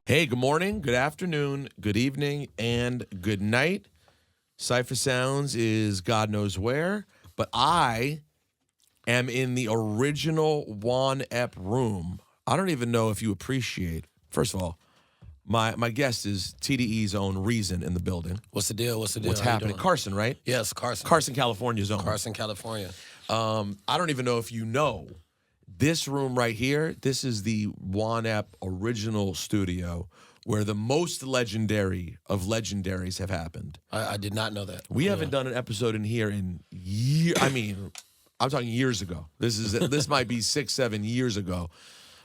Hey, good morning, good afternoon, good evening, and good night. Cypher Sounds is God knows where, but I am in the original Juan Epp room. I don't even know if you appreciate. First of all, my guest is TDE's own Reason in the building. What's the deal? What's How happening? doing? Carson, right? Yes, Carson. Carson, California's own. Carson, California. I don't even know if you know. This room right here, this is the Juan Epp original studio where the most legendary of legendaries have happened. I did not know that. We haven't done an episode in here in years. I mean, I'm talking years ago. This might be 6-7 years ago.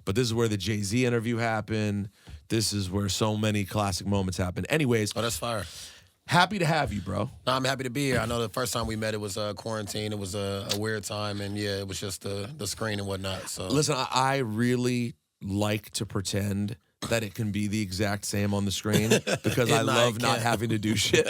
But this is where the Jay-Z interview happened. This is where so many classic moments happened. Anyways. Oh, that's fire. Happy to have you, bro. No, I'm happy to be here. I know the first time we met, it was quarantine. It was a weird time, and yeah, it was just the screen and whatnot. So listen, I really like to pretend that it can be the exact same on the screen because I love not having to do shit.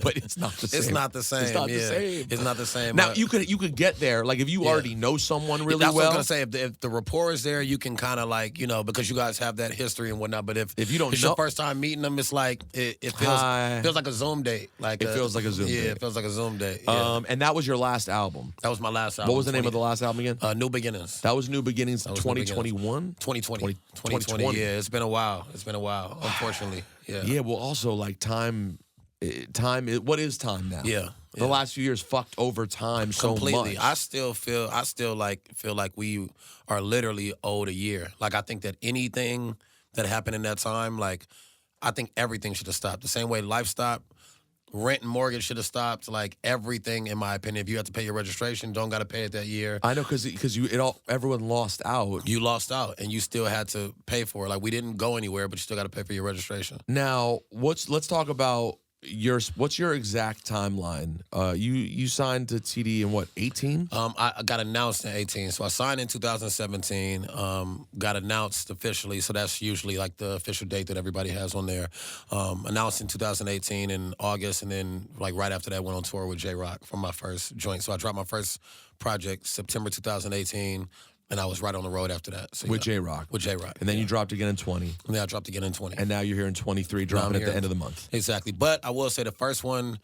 But it's not the same. It's not the same. It's not the same. It's not the same. Now you could get there, like if you already know someone really that's well. What I was gonna say. If the rapport is there, you can kind of like because you guys have that history and whatnot. But if you don't it's know, your first time meeting them, it's like it feels like a Zoom date. Like it feels like a Zoom date. Yeah, it feels like a Zoom date. Yeah. And that was your last album. That was my last album. What was the name of the last album again? New Beginnings. That was New Beginnings. 2021. 2020. Yeah, it's been a while. It's been a while, unfortunately. Yeah. Yeah. Well, also like time. What is time now? Yeah. The last few years fucked over time completely. So much. I still feel like we are literally owed a year. Like I think that anything that happened in that time, like I think everything should have stopped. The same way life stopped, rent and mortgage should have stopped. Like everything, in my opinion. If you have to pay your registration, don't got to pay it that year. I know because everyone lost out. You lost out, and you still had to pay for it. Like we didn't go anywhere, but you still got to pay for your registration. Now, let's talk about what's your exact timeline? You signed to TD in what, 18? I got announced in 18. So I signed in 2017, got announced officially. So that's usually like the official date that everybody has on there. Announced in 2018 in August, and then like right after that went on tour with J-Rock for my first joint. So I dropped my first project September 2018. And I was right on the road after that. So, with J-Rock. With J-Rock. And then you dropped again in 20. And then I dropped again in 20. And now you're here in 23, dropping at the end of the month. Exactly. But I will say the first one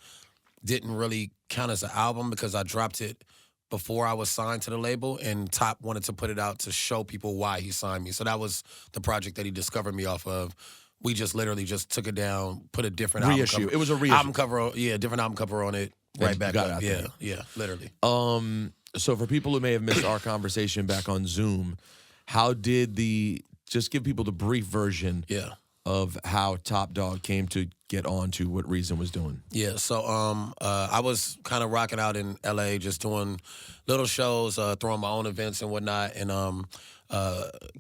didn't really count as an album because I dropped it before I was signed to the label, and Top wanted to put it out to show people why he signed me. So that was the project that he discovered me off of. We just literally just took it down, put a different reissue. album cover. It was a reissue. Album cover, different album cover on it, right back up. Yeah, literally. So for people who may have missed our conversation back on Zoom, just give people the brief version of how Top Dog came to get on to what Reason was doing. Yeah, so I was kind of rocking out in L.A., just doing little shows, throwing my own events and whatnot, and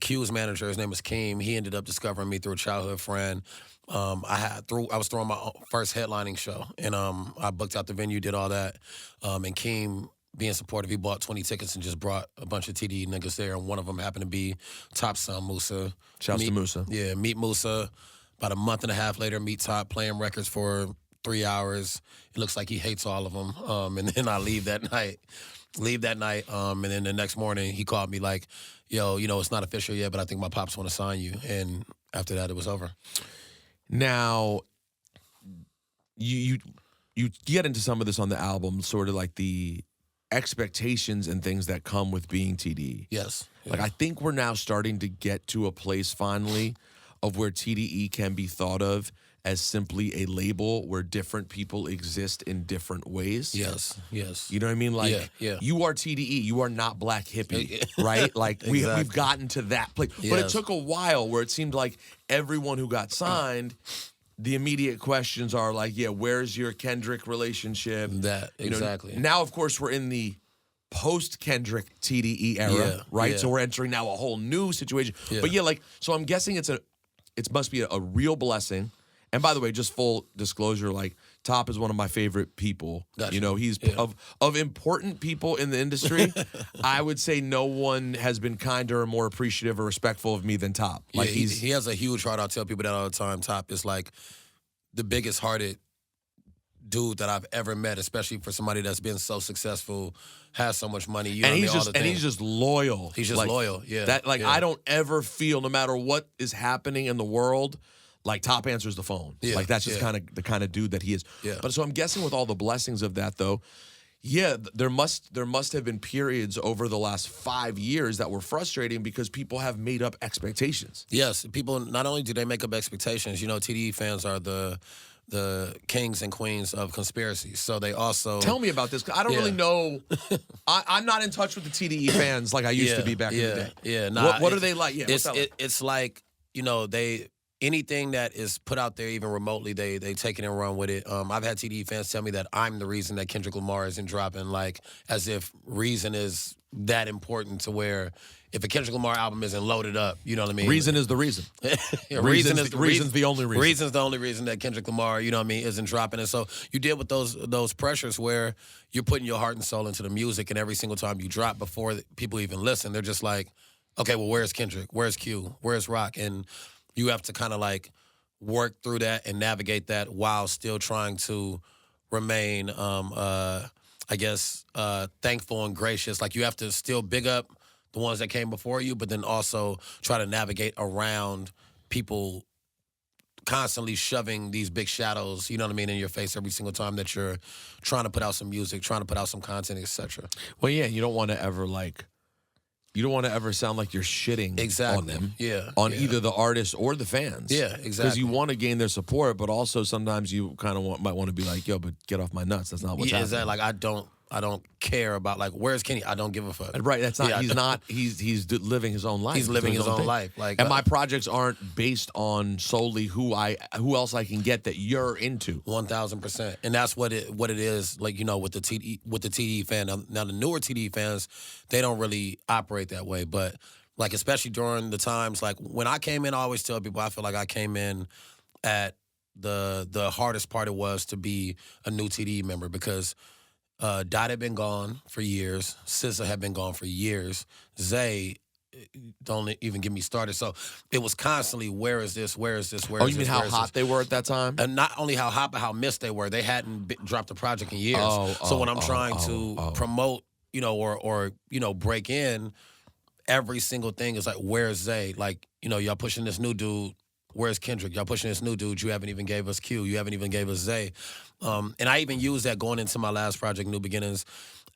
Q's manager, his name is Keem, he ended up discovering me through a childhood friend. I was throwing my first headlining show, and I booked out the venue, did all that, and Keem, being supportive, he bought 20 tickets and just brought a bunch of TD niggas there, and one of them happened to be Top son, Musa. Shouts to Musa. Yeah, meet Musa. About a month and a half later, meet Top, playing records for 3 hours. It looks like he hates all of them. And then I leave that night. And then the next morning, he called me like, yo, it's not official yet, but I think my pops want to sign you. And after that, it was over. Now, you get into some of this on the album, sort of like the expectations and things that come with being TDE. Yes. Like I think we're now starting to get to a place finally of where TDE can be thought of as simply a label where different people exist in different ways. Yes. You know what I mean? Like you are TDE, you are not Black Hippie, right? Like we've gotten to that place. But it took a while where it seemed like everyone who got signed, the immediate questions are like, where's your Kendrick relationship? Exactly. Now, of course, we're in the post-Kendrick TDE era, right? Yeah. So we're entering now a whole new situation. Yeah. But so I'm guessing it must be a real blessing. And by the way, just full disclosure, like Top is one of my favorite people. Gotcha. He's of important people in the industry. I would say no one has been kinder or more appreciative or respectful of me than Top. Like he has a huge heart. I'll tell people that all the time. Top is like the biggest hearted dude that I've ever met, especially for somebody that's been so successful, has so much money. You know And what I mean? he's just loyal. He's just loyal. Yeah. That yeah. I don't ever feel, no matter what is happening in the world, like Top answers the phone. Yeah, Like that's just yeah. kind of the kind of dude that he is. Yeah. But so I'm guessing with all the blessings of that though, yeah, there must have been periods over the last 5 years that were frustrating because people have made up expectations. Yes, people not only do they make up expectations, you know, TDE fans are the kings and queens of conspiracies. So they also Tell me about this. 'Cause I don't really know. I'm not in touch with the TDE fans like I used to be back in the day. Yeah, nah, What are they like? Yeah, it's like, you know, anything that is put out there even remotely, they take it and run with it. I've had TDE fans tell me that I'm the reason that Kendrick Lamar isn't dropping, like as if Reason is that important to where if a Kendrick Lamar album isn't loaded up, you know what I mean? Reason is the reason. Reason's the only reason. Reason's the only reason that Kendrick Lamar, you know what I mean, isn't dropping. And so you deal with those pressures where you're putting your heart and soul into the music, and every single time you drop, before people even listen, they're just like, okay, well, where's Kendrick? Where's Q? Where's Rock? And you have to kind of like work through that and navigate that while still trying to remain, thankful and gracious. Like you have to still big up the ones that came before you, but then also try to navigate around people constantly shoving these big shadows, you know what I mean, in your face every single time that you're trying to put out some music, trying to put out some content, etc. Well, yeah, you don't want to ever sound like you're shitting on them. Yeah. On either the artist or the fans. Yeah, exactly. Because you want to gain their support, but also sometimes you kind of might want to be like, yo, but get off my nuts. That's not what's happening. Exactly. Like I don't care about like where's Kenny. I don't give a fuck. Right. That's not. He's living his own life. He's living his own life. Like, and my projects aren't based on solely who else I can get that you're into. 1,000%. And that's what it is. Like, you know, with the TDE fan. Now the newer TDE fans, they don't really operate that way. But like especially during the times like when I came in, I always tell people I feel like I came in at the hardest part it was to be a new TDE member because. Dot had been gone for years. SZA had been gone for years. Zay, don't even get me started. So it was constantly, where is this? Where is this? Where is this? Oh, you mean how hot they were at that time? And not only how hot, but how missed they were. They hadn't dropped a project in years. So when I'm trying to promote, you know, or you know, break in, every single thing is like, where's Zay? Like, you know, y'all pushing this new dude. Where's Kendrick? Y'all pushing this new dude. You haven't even gave us Q. You haven't even gave us Zay. And I even used that going into my last project, New Beginnings.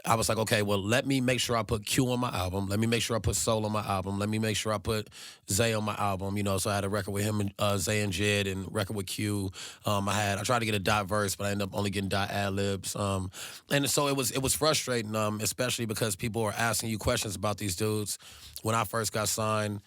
I was like, okay, well, let me make sure I put Q on my album. Let me make sure I put Soul on my album. Let me make sure I put Zay on my album. You know, so I had a record with him and Zay and Jid, and record with Q. I tried to get a dot verse, but I ended up only getting dot ad libs. And so it was frustrating, especially because people were asking you questions about these dudes. When I first got signed,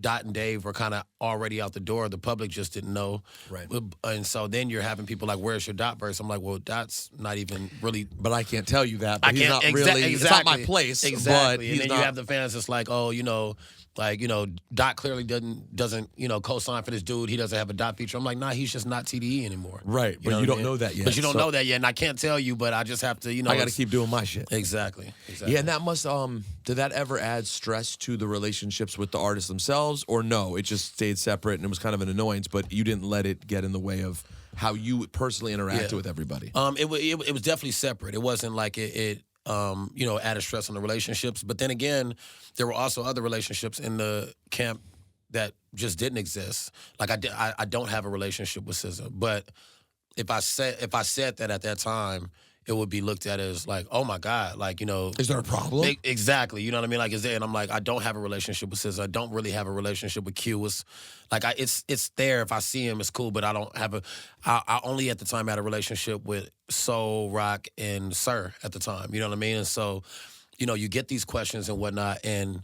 Dot and Dave were kind of already out the door. The public just didn't know. Right. And so then you're having people like, where's your Dot verse? I'm like, well, Dot's not even really. But I can't tell you that. But he's not exactly. really. It's not my place. Exactly. But and then you have the fans that's like, oh, you know, like, you know, Dot clearly doesn't, you know, co-sign for this dude. He doesn't have a Dot feature. I'm like, nah, he's just not TDE anymore. Right. But you don't know that yet. But you don't know that yet. And I can't tell you, but I just have to, you know. I got to keep doing my shit. Exactly. Yeah, and that must, did that ever add stress to the relationships with the artists themselves? Or no, it just stayed separate and it was kind of an annoyance, but you didn't let it get in the way of how you personally interacted with everybody? It was definitely separate. It wasn't like it you know, added stress on the relationships. But then again, there were also other relationships in the camp that just didn't exist. Like I don't have a relationship with SZA, but if I said that at that time, it would be looked at as like, oh my God, like, you know, is there a problem? Exactly, you know what I mean? Like, is there? And I'm like, I don't have a relationship with SZA. I don't really have a relationship with Q. It's like it's there. If I see him, it's cool. But I don't have I only at the time had a relationship with Soul, Rock, and Sir at the time. You know what I mean? And so, you know, you get these questions and whatnot, and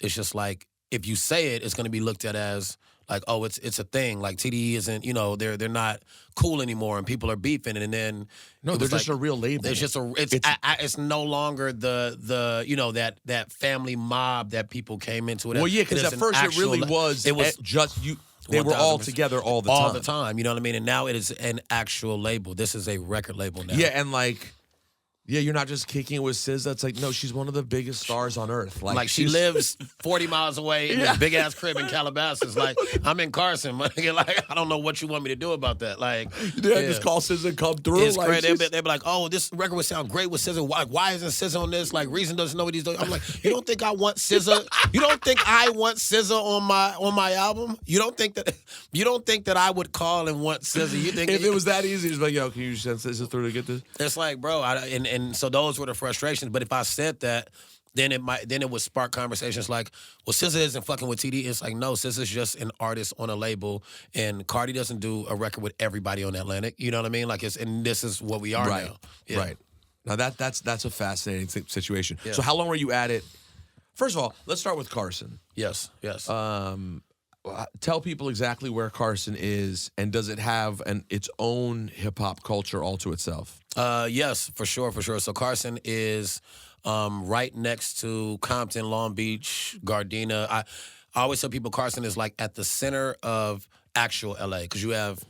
it's just like, if you say it, it's going to be looked at as like, oh, it's a thing. Like TDE isn't, you know, they're not cool anymore, and people are beefing, and then no, they're just like, a real label. It's just it's no longer the you know that family mob that people came into it. Well, yeah, because at first it really was. It was just you. They were all together all the time. All the time, you know what I mean? And now it is an actual label. This is a record label now. Yeah, and like Yeah, you're not just kicking it with SZA. It's like, no, she's one of the biggest stars on earth. Like she lives 40 miles away in this big ass crib in Calabasas. Like I'm in Carson, like I don't know what you want me to do about that. Like just call SZA come through. It's like, crazy. They'd be like, oh, this record would sound great with SZA. Why isn't SZA on this? Like Reason doesn't know what he's doing. I'm like, you don't think I want SZA? You don't think I want SZA on my album? You don't think that I would call and want SZA? You think if it was that easy, it's like, yo, can you send SZA through to get this? It's like, bro, and so those were the frustrations. But if I said that, then it would spark conversations like, well, SZA isn't fucking with TD. It's like, no, SZA's just an artist on a label, and Cardi doesn't do a record with everybody on Atlantic. You know what I mean? Like, and this is what we are now. Yeah. Right. Now that's a fascinating situation. Yeah. So how long were you at it? First of all, let's start with Carson. Yes. Tell people exactly where Carson is, and does it have its own hip hop culture all to itself? Yes, for sure. So Carson is right next to Compton, Long Beach, Gardena. I always tell people Carson is like at the center of actual LA, because you have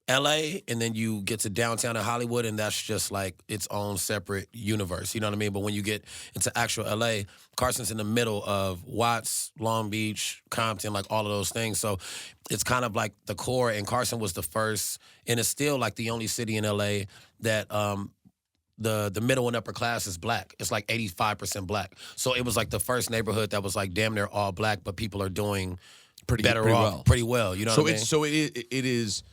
LA and then you get to downtown in Hollywood, and that's just like its own separate universe. You know what I mean? But when you get into actual LA, Carson's in the middle of Watts, Long Beach, Compton, like all of those things. So it's kind of like the core, and Carson was the first, and it's still like the only city in LA that the middle and upper class is black. It's like 85% black. So it was like the first neighborhood that was like damn near all black, but people are doing pretty well. You know what I mean? So it is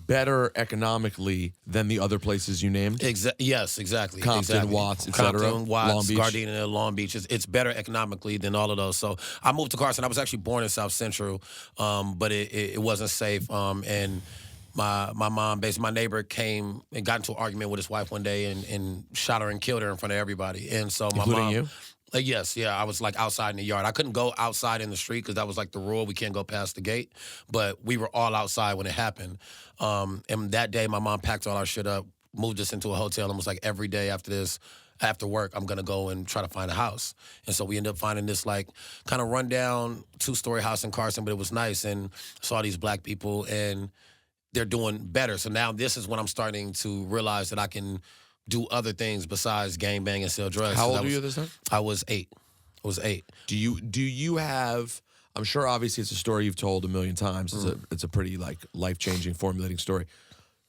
better economically than the other places you named? Yes, exactly. Compton, Watts, et cetera. Compton, Watts, Long Beach. Gardena, Long Beach. It's better economically than all of those. So I moved to Carson. I was actually born in South Central, but it wasn't safe. And my mom, basically, my neighbor came and got into an argument with his wife one day and shot her and killed her in front of everybody. And so my Including mom... you? Yes, I was like outside in the yard. I couldn't go outside in the street because that was like the rule. We can't go past the gate. But we were all outside when it happened. And that day, my mom packed all our shit up, moved us into a hotel, and was like, every day after this, after work, I'm going to go and try to find a house. And so we ended up finding this like kind of rundown 2-story house in Carson, but it was nice. And saw these black people, and they're doing better. So now this is when I'm starting to realize that I can do other things besides gangbang and sell drugs. How old were you at this time? I was 8. Do you have? I'm sure, obviously, it's a story you've told a million times. It's a pretty like life-changing, formulating story.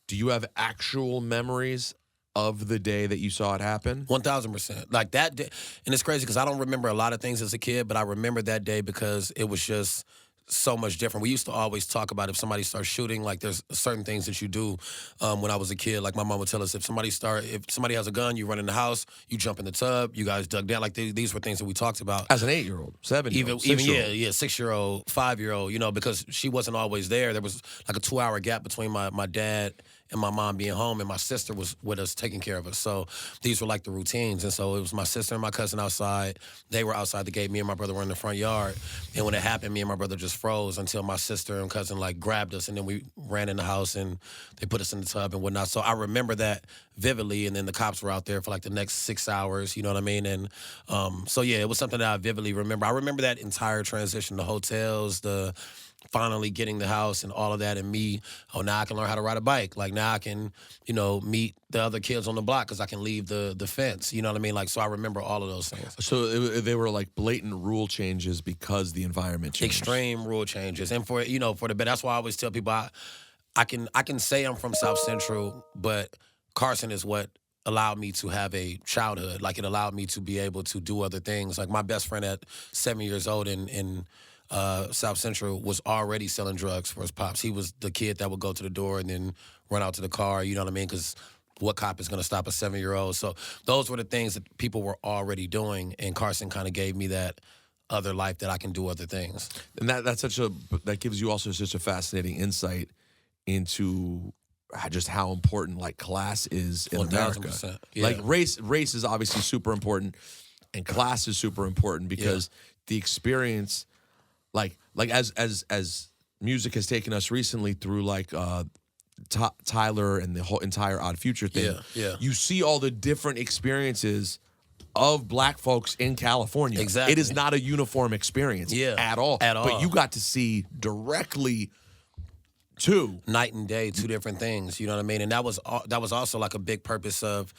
Do you have actual memories of the day that you saw it happen? 1,000%. Like that day, and it's crazy because I don't remember a lot of things as a kid, but I remember that day because it was just so much different. We used to always talk about if somebody starts shooting, like there's certain things that you do. When I was a kid, like my mom would tell us, if somebody has a gun, you run in the house, you jump in the tub, you guys dug down. Like these were things that we talked about as an 8-year-old, 7-year-old, even 6-year-old, 5-year-old. You know, because she wasn't always there. There was like a 2-hour gap between my dad and my mom being home, and my sister was with us taking care of us. So these were like the routines. And so it was my sister and my cousin outside. They were outside the gate. Me and my brother were in the front yard. And when it happened, me and my brother just froze until my sister and cousin like grabbed us, and then we ran in the house and they put us in the tub and whatnot. So I remember that vividly. And then the cops were out there for like the next 6 hours, you know what I mean? And so yeah, it was something that I vividly remember. I remember that entire transition, the hotels, the finally getting the house and all of that, and me, now I can learn how to ride a bike. Like now I can, meet the other kids on the block because I can leave the fence. You know what I mean? Like, so I remember all of those things. So they were like blatant rule changes because the environment changed. Extreme rule changes. And for the better, that's why I always tell people I can say I'm from South Central, but Carson is what allowed me to have a childhood. Like it allowed me to be able to do other things. Like my best friend at 7 years old in South Central was already selling drugs for his pops. He was the kid that would go to the door and then run out to the car, you know what I mean? Because what cop is going to stop a 7-year-old? So those were the things that people were already doing, and Carson kind of gave me that other life that I can do other things. And that gives you also such a fascinating insight into just how important like class is in America. Yeah. Like race is obviously super important, and class is super important because the experience, like as music has taken us recently through like Tyler and the whole entire Odd Future thing. Yeah. You see all the different experiences of black folks in California. Exactly. It is not a uniform experience at all. But you got to see directly night and day, two different things. You know what I mean? And that was also like a big purpose of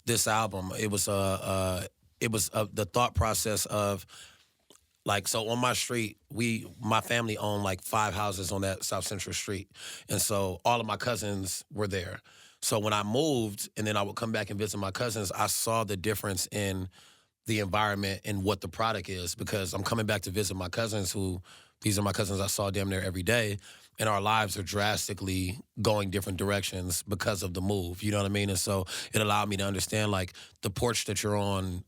this album. It was the thought process of like, so on my street, my family owned like 5 houses on that South Central Street, and so all of my cousins were there. So when I moved, and then I would come back and visit my cousins, I saw the difference in the environment and what the product is, because I'm coming back to visit my cousins these are my cousins I saw damn near every day, and our lives are drastically going different directions because of the move, you know what I mean? And so it allowed me to understand, like, the porch that you're on,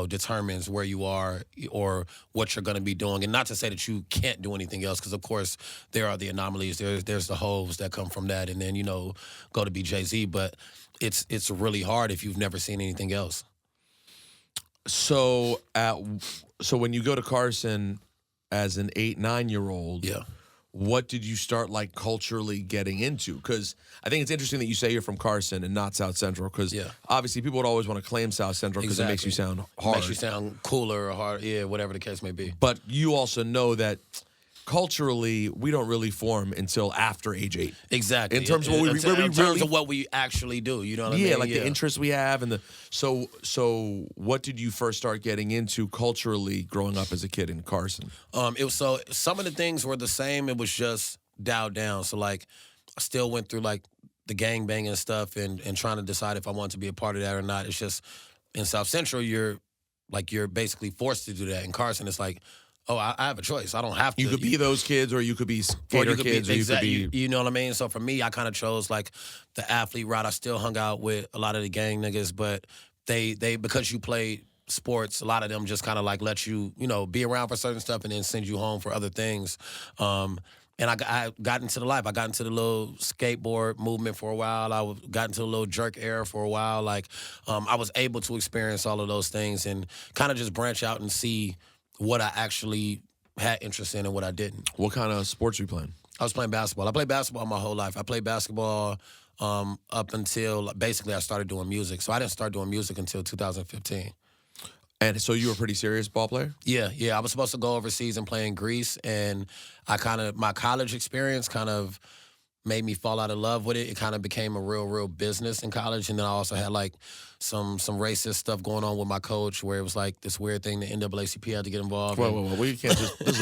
determines where you are or what you're going to be doing. And not to say that you can't do anything else, because, of course, there are the anomalies. There's the hoes that come from that, and then, go to be Jay-Z. But it's really hard if you've never seen anything else. So when you go to Carson as an 8-9-year-old, Yeah. what did you start like culturally getting into? Because I think it's interesting that you say you're from Carson and not South Central, because obviously people would always want to claim South Central because it makes you sound hard. Makes you sound cooler or hard, whatever the case may be. But you also know that culturally we don't really form until after age 8. Exactly. In terms of what we actually do, you know what I mean? Yeah, like the interests we have and so what did you first start getting into culturally growing up as a kid in Carson? So some of the things were the same. It was just dialed down. So like I still went through like the gang banging stuff and trying to decide if I wanted to be a part of that or not. It's just in South Central you're basically forced to do that. In Carson it's like, oh, I have a choice. I don't have to. You could be those kids, or you could be skater kids, or you could be... You know what I mean? So for me, I kind of chose, like, the athlete route. I still hung out with a lot of the gang niggas, but they because you played sports, a lot of them just kind of, like, let you, be around for certain stuff and then send you home for other things. And I got into the life. I got into the little skateboard movement for a while. I got into the little jerk era for a while. Like, I was able to experience all of those things and kind of just branch out and see what I actually had interest in and what I didn't. What kind of sports were you playing? I was playing basketball. I played basketball my whole life. I played basketball up until basically I started doing music. So I didn't start doing music until 2015. And so you were a pretty serious ball player? Yeah. I was supposed to go overseas and play in Greece, and my college experience kind of made me fall out of love with it. It kind of became a real business in college, and then I also had like some racist stuff going on with my coach, where it was like this weird thing the NAACP had to get involved. Whoa. We can't just. This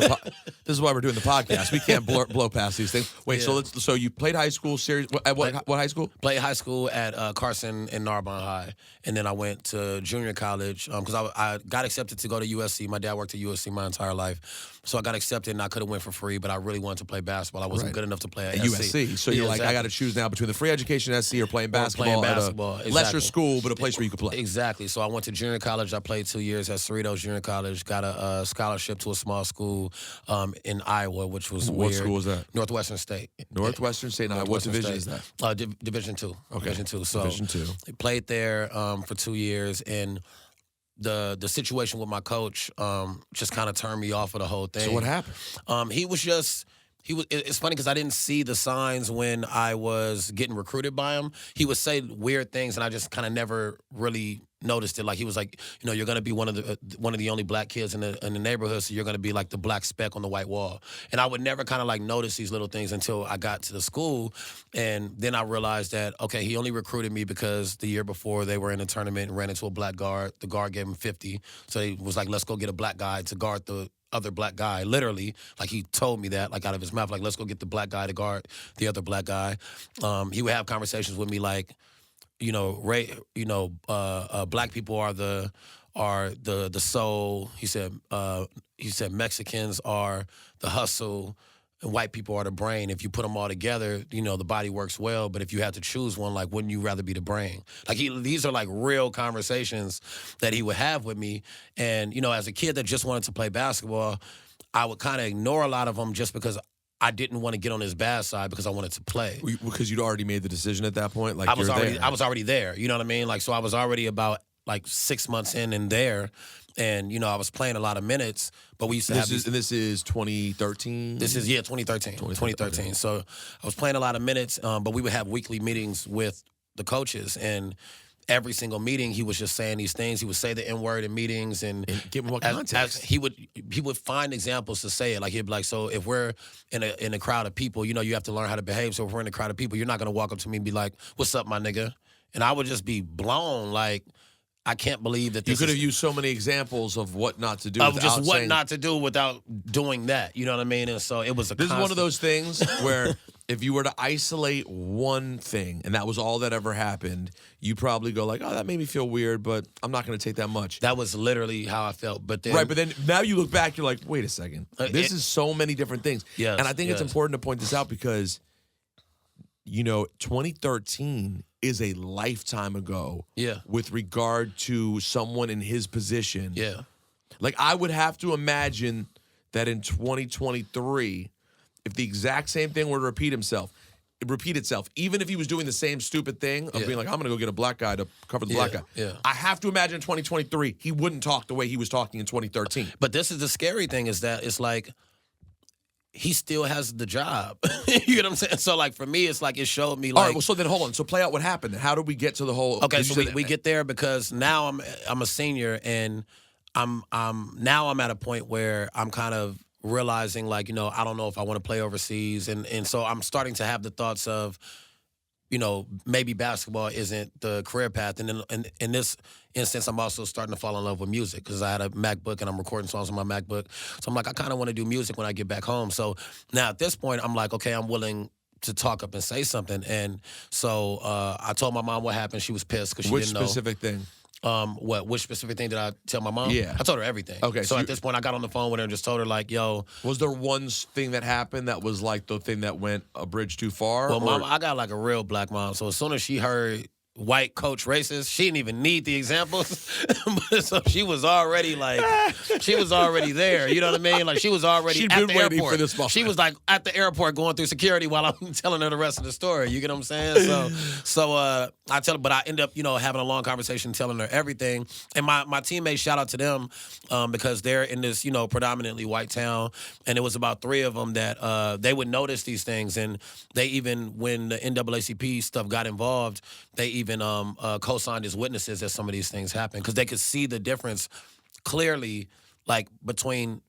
is why we're doing the podcast. We can't blow past these things. Wait, so you played high school series? At what high school? Played high school at Carson and Narbonne High, and then I went to junior college because I got accepted to go to USC. My dad worked at USC my entire life, so I got accepted, and I could have went for free, but I really wanted to play basketball. I wasn't good enough to play at USC. So you're like, I got to choose now between the free education at SC or playing basketball, at a lesser school, but a place where you could play. Exactly. So I went to junior college. I played 2 years at Cerritos Junior College. Got a scholarship to a small school in Iowa, which was What weird. school was that? Northwestern State. Northwestern State. What division is that? Division 2. Okay. Division 2. So Division 2. I played there for 2 years, and the situation with my coach just kind of turned me off of the whole thing. So what happened? It's funny because I didn't see the signs when I was getting recruited by him. He would say weird things, and I just kind of never really noticed it. Like, he was like, you're going to be one of the only black kids in the neighborhood, so you're going to be like the black speck on the white wall. And I would never kind of like notice these little things until I got to the school, and then I realized that, okay, he only recruited me because the year before they were in a tournament and ran into a black guard. The guard gave him 50, so he was like, let's go get a black guy to guard the other black guy. Literally, like, he told me that, like, out of his mouth, like, let's go get the black guy to guard the other black guy. He would have conversations with me like, black people are the soul. He said Mexicans are the hustle, and white people are the brain. If you put them all together, the body works well. But if you had to choose one, like, wouldn't you rather be the brain? Like, these are like real conversations that he would have with me. And, as a kid that just wanted to play basketball, I would kind of ignore a lot of them just because I didn't want to get on his bad side because I wanted to play. Because you'd already made the decision at that point? Like, I was already there. You know what I mean? Like, so I was already about like 6 months in and there. And, I was playing a lot of minutes, but we used to This is 2013? This is, 2013. 2013. Okay. So I was playing a lot of minutes, but we would have weekly meetings with the coaches, and every single meeting he was just saying these things. He would say the N-word in meetings, and give him what context. He would find examples to say it. Like, he'd be like, so if we're in a crowd of people, you have to learn how to behave. So if we're in a crowd of people, you're not going to walk up to me and be like, what's up, my nigga? and I would just be blown. Like, I can't believe that You this could have is, used so many examples of what not to do. of without just what saying, not to do without doing that. You know what I mean? And so it was a This is one of constant- those things where if you were to isolate one thing and that was all that ever happened, you probably go like, oh, that made me feel weird, but I'm not going to take that much. That was literally how I felt. But then, Right, but then now you look back, you're like, wait a second. This is so many different things. Yes, and I think it's yes. important to point this out because, 2013 is a lifetime ago Yeah. with regard to someone in his position. Yeah. Like, I would have to imagine that in 2023, if the exact same thing were to repeat itself, even if he was doing the same stupid thing of being like, I'm going to go get a black guy to cover the black guy. Yeah. I have to imagine in 2023, he wouldn't talk the way he was talking in 2013. But this is the scary thing is that it's like he still has the job. You know what I'm saying? So, like, for me, it's like it showed me, like... All right, well, so then hold on. So play out what happened. How did we get to the whole... Okay, 'cause so you said- we get there because now I'm a senior, and I'm at a point where I'm kind of realizing, like, I don't know if I want to play overseas, and so I'm starting to have the thoughts of, maybe basketball isn't the career path. And then in this instance, I'm also starting to fall in love with music because I had a MacBook and I'm recording songs on my MacBook. So I'm like, I kind of want to do music when I get back home. So now at this point, I'm like, okay, I'm willing to talk up and say something. And so I told my mom what happened. She was pissed because she Which didn't know. specific thing? Which specific thing did I tell my mom? Yeah. I told her everything. Okay, So so at this point, I got on the phone with her and just told her, like, yo. Was there one thing that happened that was like the thing that went a bridge too far? Well, or- mom, I got like a real black mom. So as soon as she heard white coach racist, she didn't even need the examples. So she was already there. You know what I mean? Like, she was already She'd at been the waiting airport. for this moment. She was like at the airport going through security while I'm telling her the rest of the story. You get what I'm saying? So I tell her, but I end up, having a long conversation telling her everything. And my teammates, shout out to them, because they're in this, predominantly white town. And it was about 3 of them that they would notice these things. And they even, when the NAACP stuff got involved, they even co-signed as witnesses as some of these things happened because they could see the difference clearly, like, between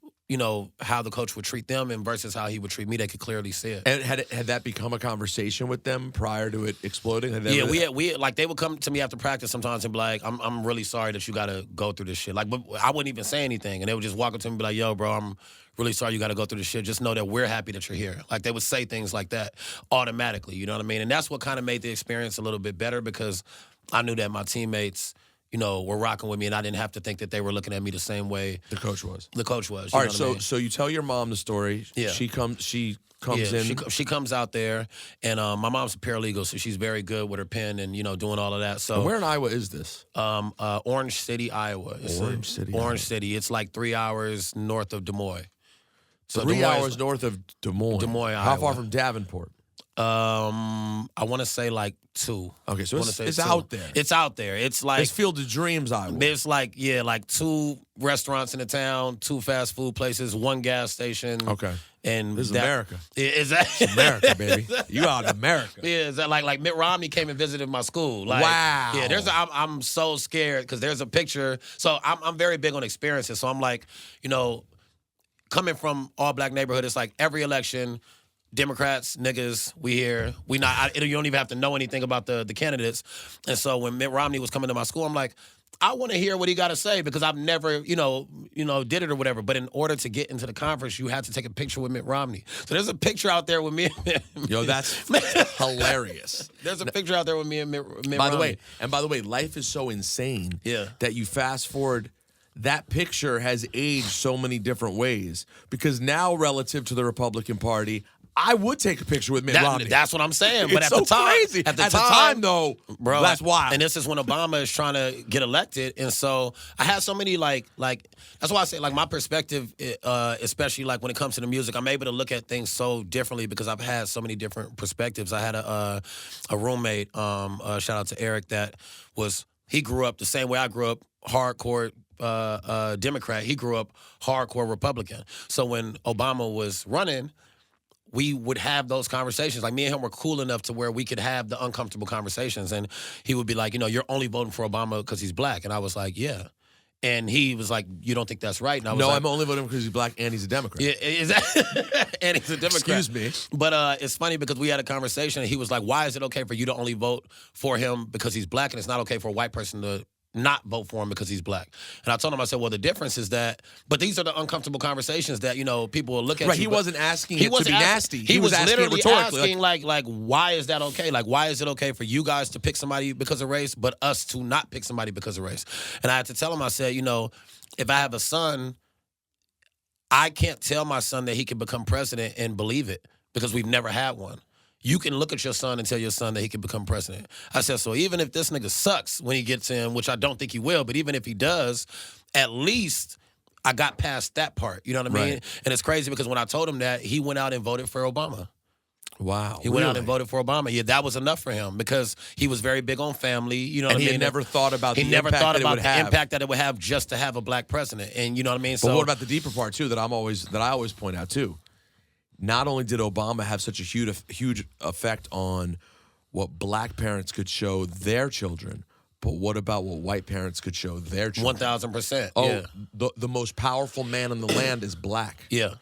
how the coach would treat them and versus how he would treat me. They could clearly see it. And had that become a conversation with them prior to it exploding? Yeah, we like, they would come to me after practice sometimes and be like, I'm really sorry that you got to go through this shit. Like, but I wouldn't even say anything, and they would just walk up to me and be like, yo, bro, I'm really sorry you got to go through this shit. Just know that we're happy that you're here. Like, they would say things like that automatically, you know what I mean? And that's what kind of made the experience a little bit better because I knew that my teammates, were rocking with me, and I didn't have to think that they were looking at me the same way The coach was. the coach was. All right, so you tell your mom the story. Yeah. She comes in. She comes out there, and my mom's a paralegal, so she's very good with her pen and doing all of that. So Where in Iowa is this? Orange City, Iowa. Orange City. It's like 3 hours north of Des Moines. So 3 Des Moines hours north of Des Moines. Des Moines, How far Iowa. from Davenport? I want to say like 2. Okay, so I wanna it's say it's 2. out there. It's out there. It's like It's Field of Dreams, Iowa. there's like 2 restaurants in the town, 2 fast food places, 1 gas station. Okay. And This is America. Is that America, baby. You out in America. Yeah, is that like Mitt Romney came and visited my school? Like, Wow. Yeah, I'm so scared because there's a picture. So I'm very big on experiences. So I'm like, coming from all black neighborhood, it's like every election, Democrats, niggas, we here. We not. You don't even have to know anything about the candidates. And so when Mitt Romney was coming to my school, I'm like, I want to hear what he got to say because I've never, did it or whatever. But in order to get into the conference, you had to take a picture with Mitt Romney. So there's a picture out there with me. Yo, that's hilarious. There's a picture out there with me and Mitt Romney. By the way, life is so insane Yeah. that you fast forward. That picture has aged so many different ways because now, relative to the Republican Party, I would take a picture with Mitt Romney. That's what I'm saying. But It's at so the time, crazy. At the time, though, bro, that's wild. And this is when Obama is trying to get elected, and so I had so many like that's why I say like my perspective, especially like when it comes to the music, I'm able to look at things so differently because I've had so many different perspectives. I had a roommate, shout out to Eric, he grew up the same way I grew up, hardcore Democrat. He grew up hardcore Republican. So when Obama was running, we would have those conversations. Like, me and him were cool enough to where we could have the uncomfortable conversations. And he would be like, you're only voting for Obama because he's black. And I was like, yeah. And he was like, "You don't think that's right?" And I was No, like, I'm only voting because he's black and he's a Democrat. Yeah, is that? And he's a Democrat. Excuse me. But it's funny because we had a conversation and he was like, "Why is it okay for you to only vote for him because he's black, and it's not okay for a white person to not vote for him because he's black?" And I told him, I said, "Well, the difference is that, but these are the uncomfortable conversations that people will look at." Right, you, he wasn't asking he it wasn't to be asking- nasty. He was asking literally it rhetorically. asking like, why is that okay? Like, why is it okay for you guys to pick somebody because of race, but us to not pick somebody because of race? And I had to tell him, I said, if I have a son, I can't tell my son that he can become president and believe it because we've never had one. You can look at your son and tell your son that he can become president. I said, so even if this nigga sucks when he gets in, which I don't think he will, but even if he does, at least I got past that part. You know what I mean? Right. And it's crazy because when I told him that, he went out and voted for Obama. Wow. He went out and voted for Obama. Yeah, that was enough for him because he was very big on family. You know what I mean? He had never thought about He the never impact thought that it about would the have. impact that it would have just to have a black president. And you know what I mean? But what about the deeper part too that I always point out too? Not only did Obama have such a huge effect on what black parents could show their children, but what about what white parents could show their children? 1,000%. Oh, yeah. the most powerful man in the land is black. Yeah.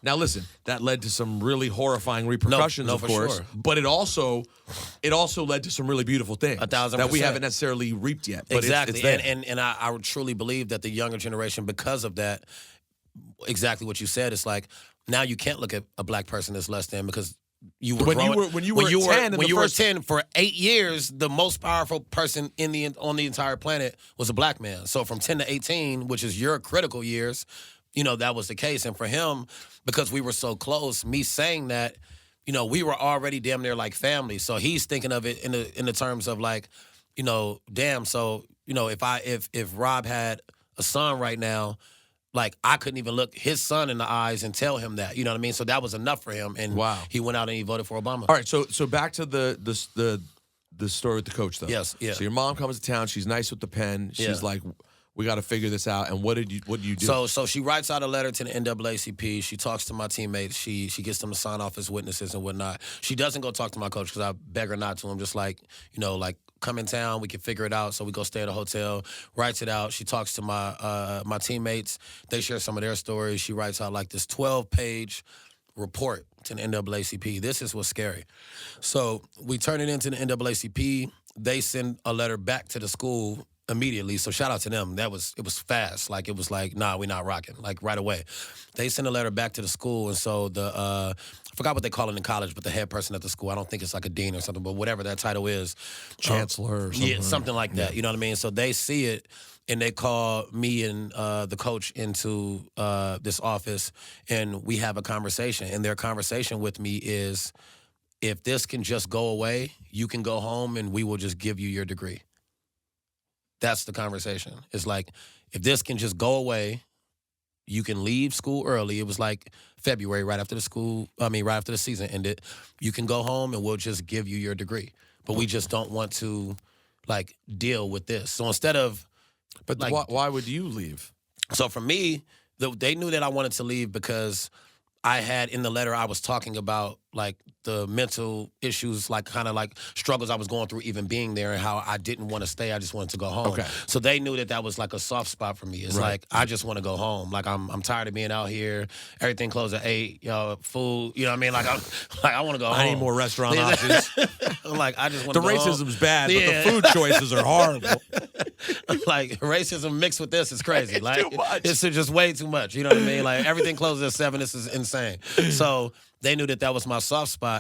Now listen, that led to some really horrifying repercussions, No, of for course. sure. But it also led to some really beautiful things 1,000%. that we haven't necessarily reaped yet. But Exactly. it's there. And I truly believe that the younger generation, because of that, exactly what you said, it's like now you can't look at a black person as less than because you were When you were 10 in the were first- 10 for 8 years, the most powerful person on the entire planet was a black man. So from 10 to 18, which is your critical years, that was the case. And for him, because we were so close, me saying that, we were already damn near like family. So he's thinking of it in the terms of like, damn. So if Rob had a son right now, like I couldn't even look his son in the eyes and tell him that. You know what I mean? So that was enough for him. And Wow. he went out and he voted for Obama. All right, so back to the story with the coach though. Yes, yeah. So your mom comes to town. She's nice with the pen. She's Yeah. like, we got to figure this out. And what did you do? So she writes out a letter to the NAACP. She talks to my teammates. She gets them to sign off as witnesses and whatnot. She doesn't go talk to my coach because I beg her not to. I'm just like, come in town. We can figure it out. So we go stay at a hotel. Writes it out. She talks to my teammates. They share some of their stories. She writes out like this 12-page report to the NAACP. This is what's scary. So we turn it into the NAACP. They send a letter back to the school immediately. So shout out to them. It was fast. Like it was like, nah, we're not rocking. Like right away. They sent a letter back to the school, and so I forgot what they call it in college, but the head person at the school, I don't think it's like a dean or something, but whatever that title is. Chancellor or something. Yeah, something like that. You know what I mean? So they see it and they call me and the coach into this office and we have a conversation. And their conversation with me is, if this can just go away, you can go home and we will just give you your degree. That's the conversation. It's like, if this can just go away, you can leave school early. It was like February, right after the season ended. You can go home and we'll just give you your degree. But we just don't want to, like, deal with this. So instead of... But like, why would you leave? So for me, they knew that I wanted to leave because I had, in the letter, I was talking about, like, the mental issues, like, kind of like struggles I was going through even being there and how I didn't want to stay. I just wanted to go home. Okay. So they knew that was like a soft spot for me. It's Right. like, I just want to go home. Like, I'm tired of being out here. Everything closed at 8, food, you know what I mean? Like, I want to go home. I need more restaurant options. I'm like, I just want to The go home. racism's bad, Yeah. but the food choices are horrible. Like, racism mixed with this is crazy. It's like, too much. It's just way too much. You know what I mean? Like, everything closes at 7. This is insane. So they knew that was my soft spot.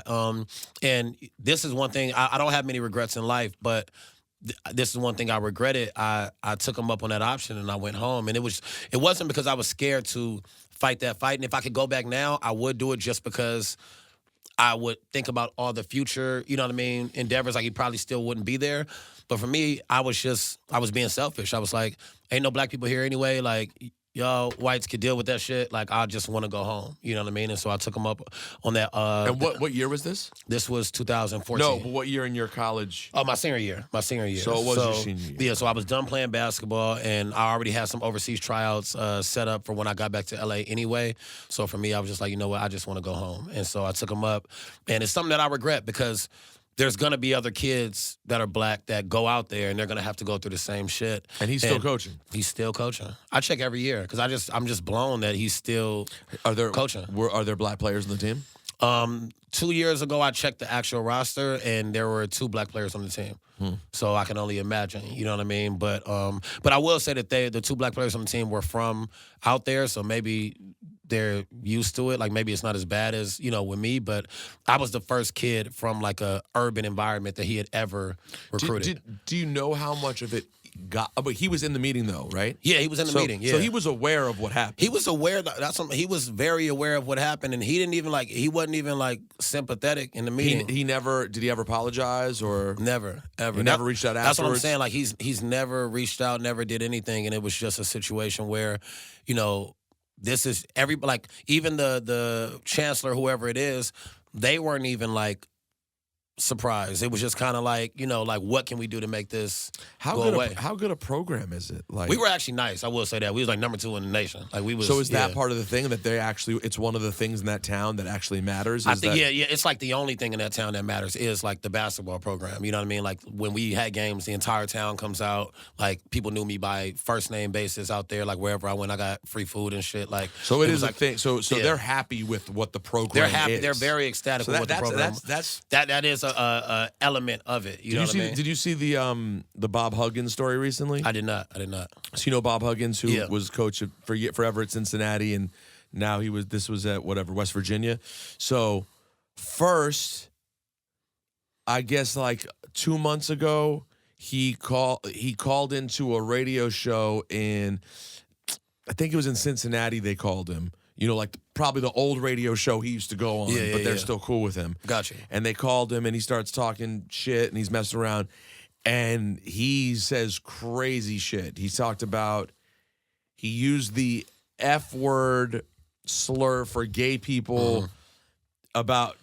And this is one thing, I don't have many regrets in life, but this is one thing I regretted. I took them up on that option and I went home. And it wasn't because I was scared to fight that fight. And if I could go back now, I would do it just because I would think about all the future, you know what I mean, endeavors. Like, he probably still wouldn't be there. But for me, I was being selfish. I was like, ain't no black people here anyway. Like, y'all whites could deal with that shit. Like, I just want to go home. You know what I mean? And so I took them up on that. And what year was this? This was 2014. No, but what year in your college? Oh, my senior year. So it was your senior year. Yeah, so I was done playing basketball, and I already had some overseas tryouts set up for when I got back to LA anyway. So for me, I was just like, you know what? I just want to go home. And so I took them up. And it's something that I regret because there's gonna be other kids that are black that go out there and they're gonna have to go through the same shit. And he's still coaching. He's still coaching. I check every year because I'm just blown that he's still coaching. Are there black players on the team? 2 years ago, I checked the actual roster, and there were 2 black players on the team. So I can only imagine, you know what I mean? But I will say that the 2 black players on the team were from out there, so maybe they're used to it. Like, maybe it's not as bad as, with me, but I was the first kid from, like, a urban environment that he had ever recruited. Do you know how much of it got? But he was in the meeting, though, right? Yeah, he was in the meeting. Yeah. So he was aware of what happened. He was aware he was very aware of what happened, and he wasn't even sympathetic in the meeting. Did he ever apologize or never ever? He never reached out afterwards. That's what I'm saying. Like, he's never reached out, never did anything, and it was just a situation where, this is even the chancellor, whoever it is, they weren't even surprised. It was just kind of what can we do to make this go away? How good a program is it? We were actually nice. I will say that we was number 2 in the nation. So is that part of the thing that it's one of the things in that town that actually matters? I think it's the only thing in that town that matters is the basketball program. You know what I mean? Like, when we had games, the entire town comes out. People knew me by first name basis out there. Wherever I went, I got free food and shit. So it is a thing. So they're happy with what the program They're happy. is. They're very ecstatic with what the program. That is a element of it. You know what I mean? Did you see the Bob Huggins story recently? I did not. So Bob Huggins, who was coach forever at Cincinnati, and now this was at West Virginia. So first, I guess 2 months ago, he called into a radio show I think it was in Cincinnati. They called him. Probably the old radio show he used to go on, but they're still cool with him. Gotcha. And they called him, and he starts talking shit, and he's messing around, and he says crazy shit. He used the F word slur for gay people about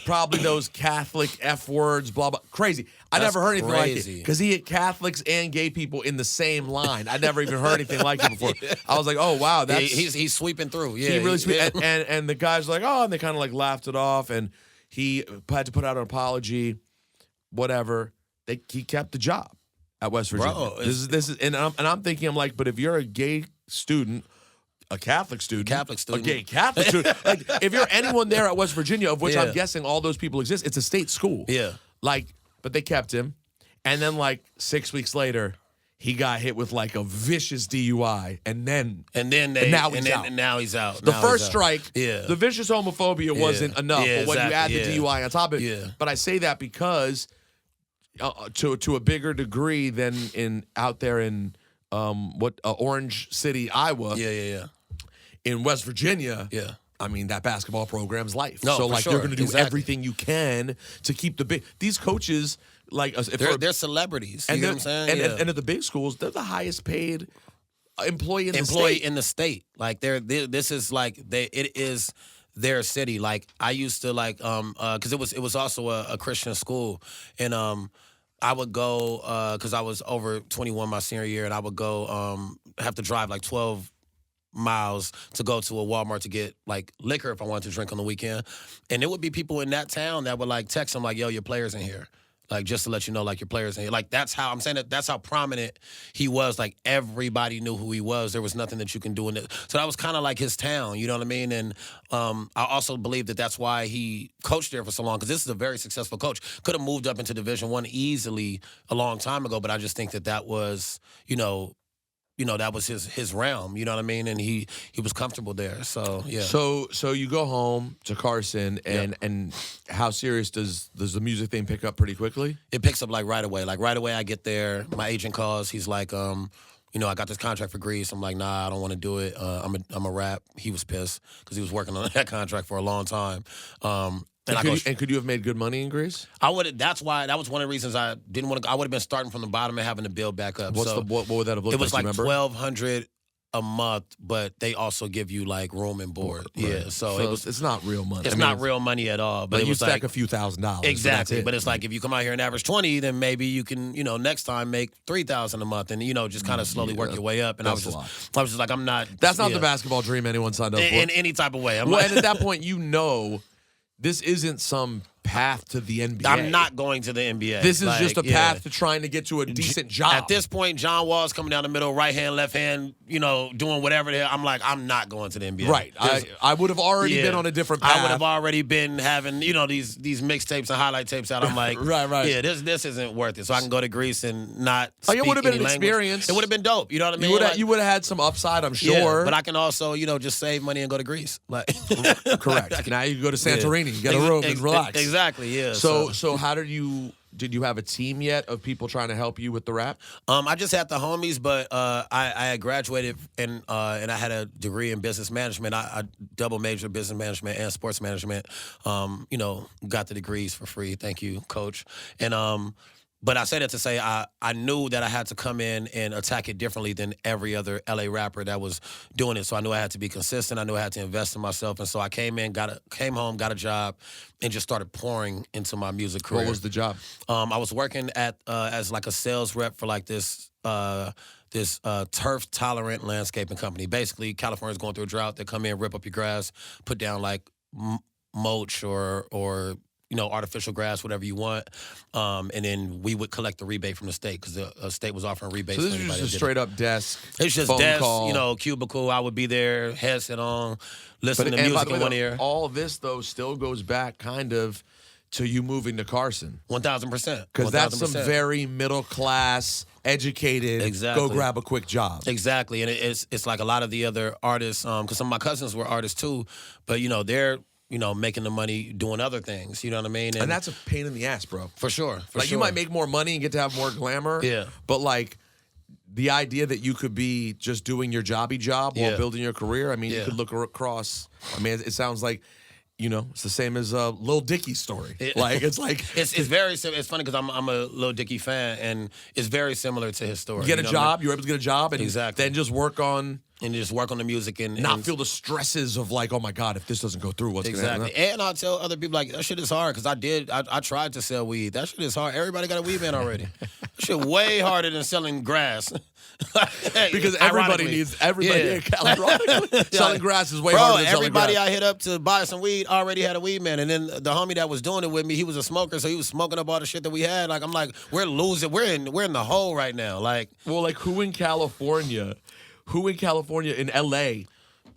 probably those Catholic F words, blah, blah. Crazy. I never heard anything like it because he had Catholics and gay people in the same line. I never even heard anything like it before. I was like, oh, wow. He's sweeping through. Yeah, he really and the guys were like, oh, and they kind of laughed it off, and he had to put out an apology, whatever. He kept the job at West Virginia. Bro, and I'm thinking, but if you're a gay student, a Catholic student, a gay Catholic student, if you're anyone there at West Virginia, of which I'm guessing all those people exist, it's a state school. Yeah. But they kept him. And then 6 weeks later, he got hit with a vicious DUI. And now he's out. The first strike, the vicious homophobia wasn't enough. But when you add the DUI on top of it. But I say that because to a bigger degree than out there in Orange City, Iowa. In West Virginia, I mean, that basketball program's life. No, so for sure. you're going to do everything you can to keep these coaches they're celebrities. You know what I'm saying? And at the big schools, they're the highest paid employee in the state. It is their city. I used to because it was also a Christian school, and I would go because I was over 21 my senior year, and I would go have to drive 12 miles to go to a Walmart to get liquor if I wanted to drink on the weekend. And there would be people in that town that would text them yo, your player's in here. Just to let you know, your players in here. That's how I'm saying that's how prominent he was. Everybody knew who he was. There was nothing that you can do in it. So that was kind of his town, you know what I mean? And I also believe that that's why he coached there for so long, because this is a very successful coach. Could have moved up into Division I easily a long time ago, but I just think that was, that was his realm, you know what I mean? And he was comfortable there. So yeah. So you go home to Carson, and how serious does the music thing pick up pretty quickly? It picks up right away. Right away I get there, my agent calls, he's I got this contract for Greece. I'm like, nah, I don't want to do it. I'm a rap. He was pissed because he was working on that contract for a long time. And could you have made good money in Greece? I would. That was one of the reasons I didn't want to. I would have been starting from the bottom and having to build back up. What would that have looked like? It was $1,200 a month, but they also give you room and board. Right. Yeah, so it's not real money. It's not real money at all. But you stack a few $1,000s. Exactly. But it's if you come out here and average 20, then maybe you can next time make $3,000 a month, and just kind of slowly work your way up. And I was just I'm not. That's not the basketball dream anyone signed up for in any type of way. And at that point, this isn't some path to the NBA. I'm not going to the NBA. This is just a path to trying to get to a decent job. At this point, John Wall's coming down the middle, right hand, left hand, doing whatever. I'm like, I'm not going to the NBA. Right. I would have already been on a different path. I would have already been having, these mixtapes and highlight tapes out. I'm like, right. Yeah, this isn't worth it. So I can go to Greece and not speak it would have been any an language. experience. It would have been dope. You know what I mean? You would have had some upside, I'm sure. Yeah, but I can also, just save money and go to Greece. Like, correct. Now you go to Santorini, get a room and relax. Exactly. Yeah. So how did you have a team yet of people trying to help you with the rap? I just had the homies, but I had graduated and I had a degree in business management. I double majored business management and sports management. Got the degrees for free. Thank you, coach. And but I say that to say I knew that I had to come in and attack it differently than every other LA rapper that was doing it. So I knew I had to be consistent. I knew I had to invest in myself. And so I came home, got a job, and just started pouring into my music career. What was the job? I was working at as like a sales rep for like this turf tolerant landscaping company. Basically, California's going through a drought. They come in, rip up your grass, put down like mulch or artificial grass, whatever you want, and then we would collect the rebate from the state because the state was offering rebates. So this is just a straight up desk. It's just phone desk, call. cubicle. I would be there, headset on, listening to music in one ear. All of this though still goes back kind of to you moving to Carson. 1,000%. Because that's some very middle class, educated. Exactly. Go grab a quick job. Exactly, and it's like a lot of the other artists. Because some of my cousins were artists too, but they're making the money doing other things. You know what I mean? And that's a pain in the ass, bro. For sure. You might make more money and get to have more glamour. Yeah. But like the idea that you could be just doing your jobby job while building your career. I mean, you could look across. I mean, it sounds like, it's the same as Lil Dicky's story. It's very similar. It's funny because I'm a Lil Dicky fan, and it's very similar to his story. You get a job, you're able to get a job, and exactly. then just work on the music and not feel the stresses of like, oh my God, if this doesn't go through, what's going to happen? And I'll tell other people like that shit is hard because I tried to sell weed. That shit is hard. Everybody got a weed man already. That shit way harder than selling grass. Because everybody needs selling grass is way harder than selling everybody grass. I hit up to buy some weed already had a weed man, and then the homie that was doing it with me, he was a smoker, so he was smoking up all the shit that we had. Like I'm like, we're losing, we're in the hole right now. Like, well, like who in California in LA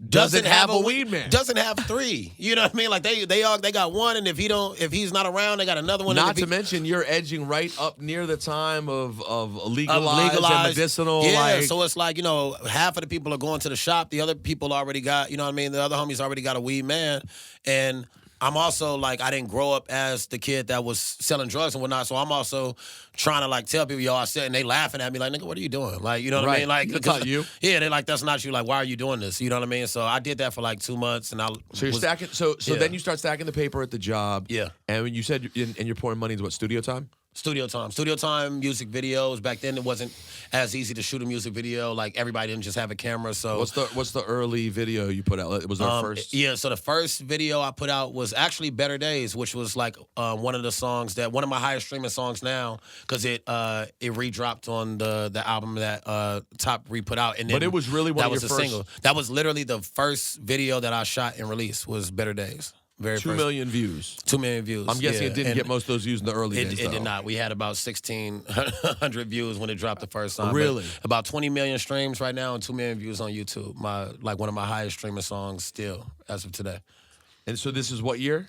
doesn't have a weed man? Doesn't have three. You know what I mean? Like they got one, and if he's not around, they got another one. Not to mention you're edging right up near the time of legalized and medicinal. Yeah, so it's like, half of the people are going to the shop. The other people already got, the other homies already got a weed man. And I'm also like, I didn't grow up as the kid that was selling drugs and whatnot, so I'm also trying to like tell people, yo, I said, and they laughing at me like, nigga, what are you doing? Like, you know what I mean? Like, that's not you. Yeah, they're like, that's not you. Like, why are you doing this? You know what I mean? So I did that for like 2 months, and So you're stacking. So then you start stacking the paper at the job. Yeah. And when you said and you're pouring money into what, studio time? Studio time, music videos. Back then, it wasn't as easy to shoot a music video. Like everybody didn't just have a camera. So what's the early video you put out? Was our first? Yeah. So the first video I put out was actually "Better Days," which was like one of my highest streaming songs now because it redropped on the album that Top put out. And then but it was really one of your first. Single. That was literally the first video that I shot and released was "Better Days." 2 million views. 2 million views. I'm guessing it didn't get most of those views in the early days. It did not. We had about 1,600 views when it dropped the first time. Really? But about 20 million streams right now and 2 million views on YouTube. One of my highest streaming songs still as of today. And so this is what year?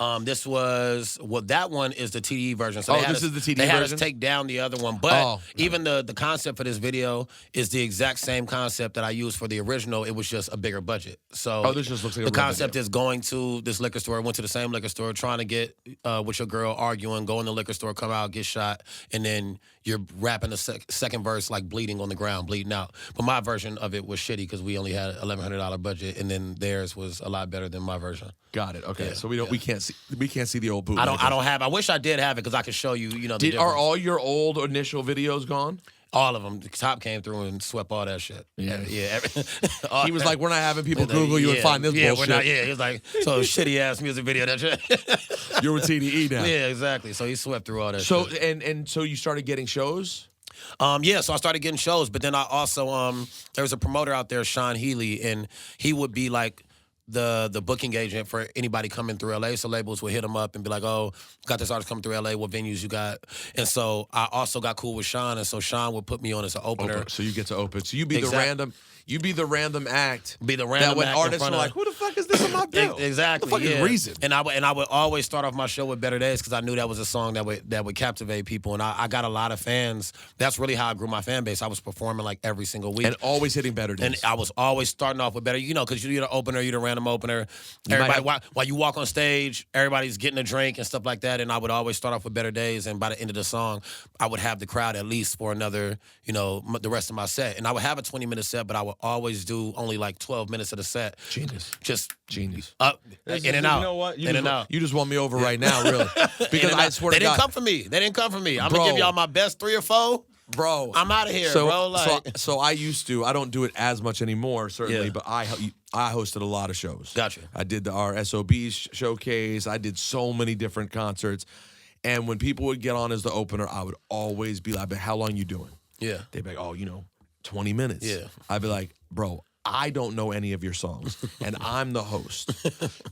That one is the TDE version. So this is the TDE version? They had us take down the other one. But even the concept for this video is the exact same concept that I used for the original. It was just a bigger budget. So this just looks like the concept is going to this liquor store. I went to the same liquor store, trying to get with your girl, arguing, go in the liquor store, come out, get shot, and then you're rapping the second verse like bleeding on the ground, bleeding out. But my version of it was shitty because we only had $1,100 budget, and then theirs was a lot better than my version. Got it. Okay, so we can't see the old bootleg. I don't have. I wish I did have it because I could show you. Are all your old initial videos gone? All of them. The Top came through and swept all that shit. Yeah. He was like, we're not having people Google you and find this bullshit. We're not. Yeah, he was like, so shitty ass music video. That shit. You're with TDE now. Yeah, exactly. So he swept through all that shit. And so you started getting shows? So I started getting shows, but then I also there was a promoter out there, Sean Healy, and he would be like the booking agent for anybody coming through LA. So labels would hit them up and be like, "Oh, got this artist coming through LA. What venues you got?" And so I also got cool with Sean, and so Sean would put me on as an opener. So you get to open. So you be the random. You be the random act. Be the random that when act artists are like, "Who the fuck is this on my bill?" Exactly. What the fuck is Reason? And I would always start off my show with Better Days because I knew that was a song that would captivate people, and I got a lot of fans. That's really how I grew my fan base. I was performing like every single week and always hitting Better Days. And I was always starting off with Better, because you're the opener, you're the random opener. Everybody, while you walk on stage, everybody's getting a drink and stuff like that. And I would always start off with Better Days, and by the end of the song, I would have the crowd at least for another, the rest of my set. And I would have a 20-minute set, but I would always do only like 12 minutes of the set. Genius. Just genius. Up, in and out. You know what? In and out. You just won me over right now, really. Because I swear to God. They didn't come for me. I'm going to give y'all my best 3 or 4. Bro. I'm out of here, bro. So I used to. I don't do it as much anymore, certainly, but I hosted a lot of shows. Gotcha. I did our SOB showcase. I did so many different concerts. And when people would get on as the opener, I would always be like, "How long you doing?" Yeah. They'd be like, 20 minutes. Yeah. I'd be like, "Bro, I don't know any of your songs, and I'm the host.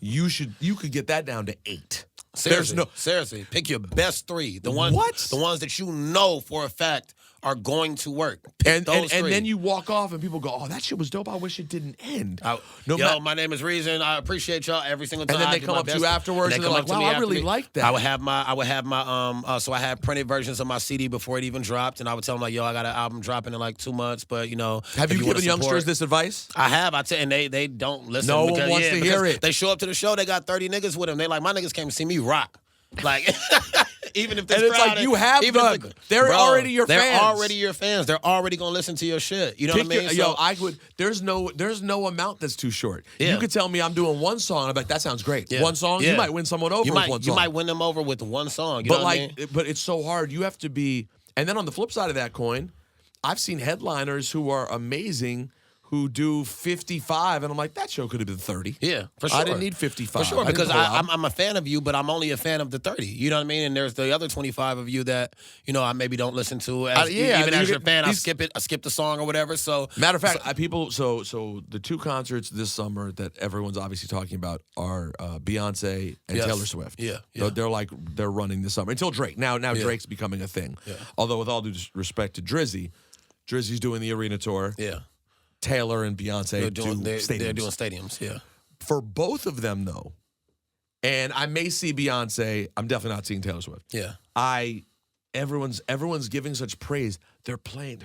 You could get that down to 8. Seriously, pick your best 3. The ones that you know for a fact are going to work. Pick those 3. And then you walk off and people go, "Oh, that shit was dope. I wish it didn't end." My name is Reason. I appreciate y'all every single time. And then they come up to you afterwards and they're like, "Wow, I really like that." I would have my so I had printed versions of my CD before it even dropped, and I would tell them like, "Yo, I got an album dropping in like 2 months, but Have you given youngsters this advice? I have. And they don't listen. No one wants to hear it. They show up to the show, they got 30 niggas with them. They like, my niggas came to see me rock. Like, even if this and it's crowd, like you have them. They're already your fans. They're already your fans. They're already gonna listen to your shit. You know what I mean? There's no amount that's too short. Yeah. You could tell me I'm doing one song. I'm like, that sounds great. Yeah. One song, you might win someone over with one song. You might win them over with one song. You know what I mean? But it's so hard. You have to be. And then on the flip side of that coin, I've seen headliners who are amazing who do 55, and I'm like, that show could have been 30. Yeah, for sure. I didn't need 55. For sure, because I'm a fan of you, but I'm only a fan of the 30. You know what I mean? And there's the other 25 of you that, I maybe don't listen to. Even as your fan, I skip it. I skip the song or whatever. So matter of fact, so the 2 concerts this summer that everyone's obviously talking about are Beyonce and Taylor Swift. Yeah. They're running this summer until Drake. Now Drake's becoming a thing. Yeah. Although with all due respect to Drizzy's doing the arena tour. Yeah. Taylor and Beyonce they're doing stadiums, yeah. For both of them, though, and I may see Beyonce, I'm definitely not seeing Taylor Swift. Yeah. Everyone's giving such praise. They're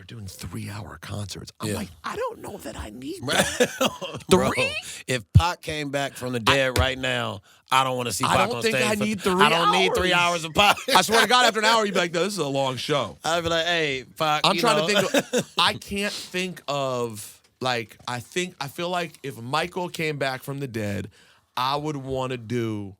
doing 3-hour concerts. I'm like, I don't know that I need that. 3? If Pac came back from the dead right now, I don't want to see Pac on stage. I need 3 hours. I don't need 3 hours of Pac. I swear to God, after an hour, you'd be like, no, this is a long show. I'd be like, hey, Pac, I'm trying to think I can't think of, I feel like if Michael came back from the dead, I would want to do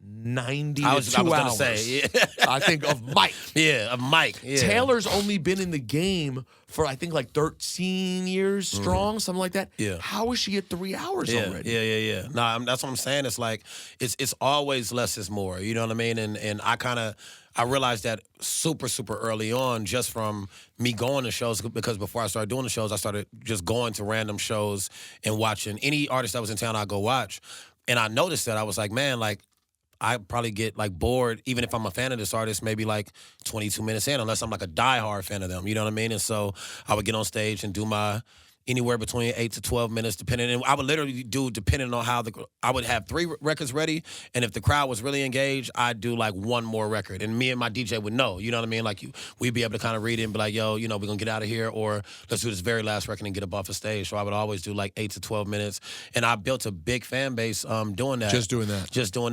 90 to 2 hours. Gonna say, yeah. I think of Mike. Yeah, of Mike. Yeah. Taylor's only been in the game for, I think, 13 years strong, something like that. Yeah. How is she at 3 hours already? Yeah. No, that's what I'm saying. It's like, it's always less is more. You know what I mean? And I realized that super, super early on just from me going to shows, because before I started doing the shows, I started just going to random shows and watching any artist that was in town, I'd go watch. And I noticed that I was like, man, I probably get bored, even if I'm a fan of this artist, maybe 22 minutes in, unless I'm a diehard fan of them. You know what I mean? And so I would get on stage and do my anywhere between 8 to 12 minutes, depending. And I would literally do, depending on how I would have 3 records ready, and if the crowd was really engaged, I'd do 1 more record. And me and my DJ would know, you know what I mean? We'd be able to kind of read it and be like, yo, we're going to get out of here, or let's do this very last record and get up off the stage. So I would always do 8 to 12 minutes. And I built a big fan base doing that. Just doing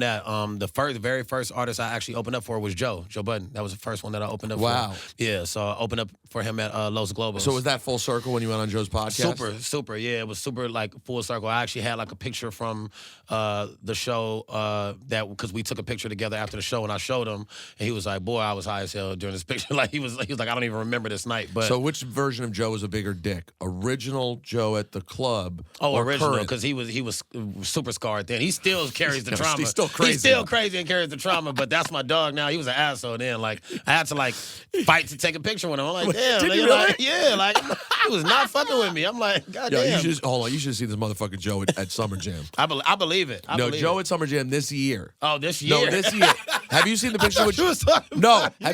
that. The very first artist I actually opened up for was Joe Budden. That was the first one that I opened up for. Wow. Yeah, so I opened up for him at Los Globos. So was that full circle when you went on Joe's podcast? Super. Yeah, it was super full circle. I actually had a picture from the show because we took a picture together after the show, and I showed him, and he was like, "Boy, I was high as hell during this picture." He was like, "I don't even remember this night." But so, which version of Joe was a bigger dick? Original Joe at the club? Oh, or original, current? because he was super scarred then. He still carries the trauma. He's still crazy. He's still crazy and carries the trauma. But that's my dog now. He was an asshole then. I had to fight to take a picture with him. I'm like, damn, did nigga, you really? he was not fucking with me. I'm like, God Yo, damn. hold on. You should see this motherfucker Joe at Summer Jam. I believe it. Joe at Summer Jam this year. Oh, this year? No, this year. Have you seen the picture? Have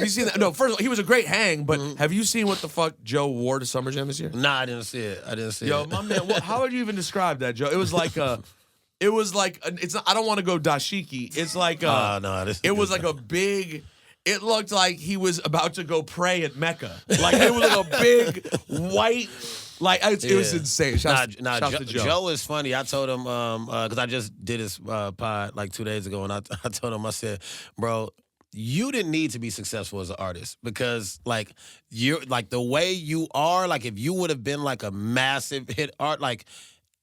you seen that? No, first of all, he was a great hang, but have you seen what the fuck Joe wore to Summer Jam this year? Nah, I didn't see it. Yo, my man, how would you even describe that, Joe? It was like it's. I don't want to go dashiki. It's like it was like a big. It looked like he was about to go pray at Mecca. Like it was like a big white. Like it was insane. Shouts to Joe. Joe is funny. I told him because I just did his pod like 2 days ago, and I told him, I said, bro, you didn't need to be successful as an artist because like you're like the way you are. Like if you would have been like a massive hit art, like.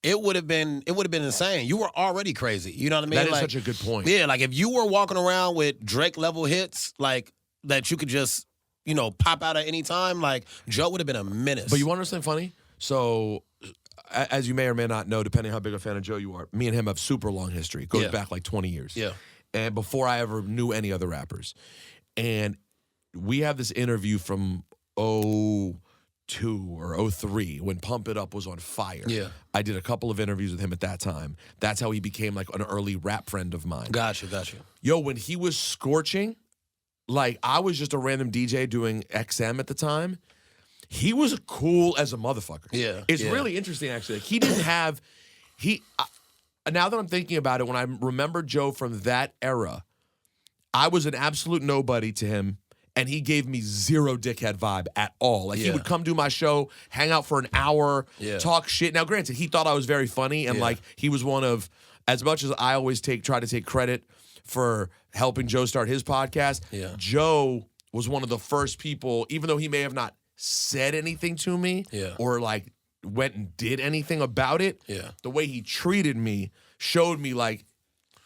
It would have been insane. You were already crazy. You know what I mean? That is such a good point. Yeah, like if you were walking around with Drake level hits, like that you could just, pop out at any time, like Joe would have been a menace. But you want to know something funny? So, as you may or may not know, depending how big a fan of Joe you are, me and him have super long history. It goes back like 20 years. Yeah. And before I ever knew any other rappers. And we have this interview from 2002 or 03 when Pump It Up was on fire. Yeah. I did a couple of interviews with him at that time. That's how he became like an early rap friend of mine. Gotcha. Yo, when he was scorching, like I was just a random DJ doing XM at the time. He was cool as a motherfucker. Yeah. It's really interesting actually. Like, he didn't have now that I'm thinking about it, when I remember Joe from that era, I was an absolute nobody to him. And he gave me zero dickhead vibe at all. Like, he would come do my show, hang out for an hour, talk shit. Now, granted, he thought I was very funny, and, like, he was one of, as much as I always try to take credit for helping Joe start his podcast, Joe was one of the first people, even though he may have not said anything to me or, like, went and did anything about it, the way he treated me showed me, like,